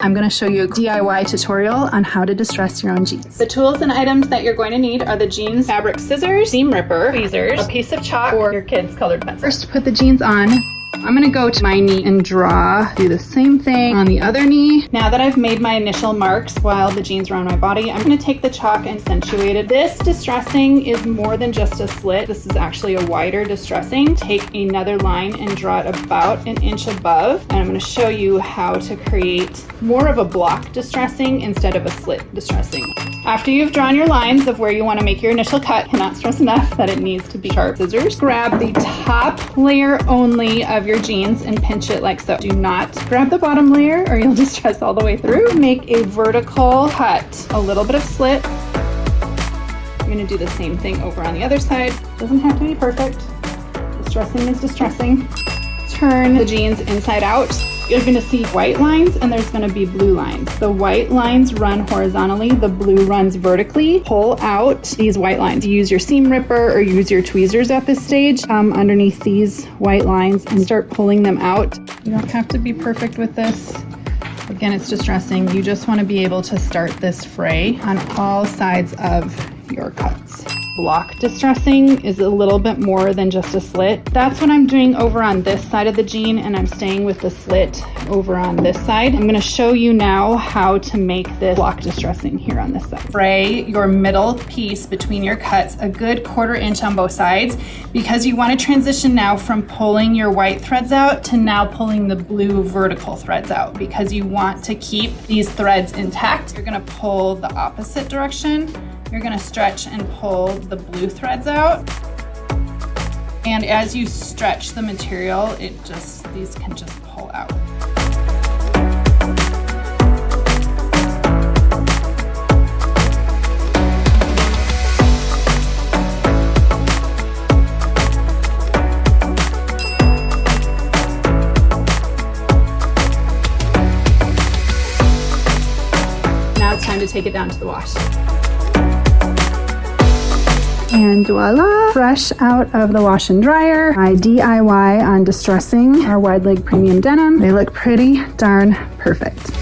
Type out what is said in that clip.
I'm going to show you a DIY tutorial on how to distress your own jeans. The tools and items that you're going to need are the jeans fabric scissors, seam ripper, tweezers, a piece of chalk, or your kid's colored pencil. First, put the jeans on. I'm going to go to my knee and draw. Do the same thing on the other knee. Now that I've made my initial marks while the jeans are on my body, I'm going to take the chalk and accentuate it. This distressing is more than just a slit. This is actually a wider distressing. Take another line and draw it about an inch above. And I'm going to show you how to create more of a block distressing instead of a slit distressing. After you've drawn your lines of where you want to make your initial cut, cannot stress enough that it needs to be sharp scissors. Grab the top layer only of your jeans and pinch it like so. Do not grab the bottom layer or you'll distress all the way through. Make a vertical cut, a little bit of slit. I'm going to do the same thing over on the other side. Doesn't have to be perfect. Distressing is distressing. Turn the jeans inside out. You're going to see white lines and there's going to be blue lines. The white lines run horizontally, the blue runs vertically. Pull out these white lines. Use your seam ripper or use your tweezers at this stage. Come underneath these white lines and start pulling them out. You don't have to be perfect with this. Again, it's distressing. You just want to be able to start this fray on all sides of your cuts. Block distressing is a little bit more than just a slit. That's what I'm doing over on this side of the jean, and I'm staying with the slit over on this side. I'm going to show you now how to make this block distressing here on this side. Fray your middle piece between your cuts a good 1/4 inch on both sides, because you want to transition now from pulling your white threads out to now pulling the blue vertical threads out, because you want to keep these threads intact. You're going to pull the opposite direction. You're going to stretch and pull the blue threads out. And as you stretch the material, these can just pull out. Now it's time to take it down to the wash. And voila, fresh out of the wash and dryer. My DIY on distressing our wide leg premium denim. They look pretty darn perfect.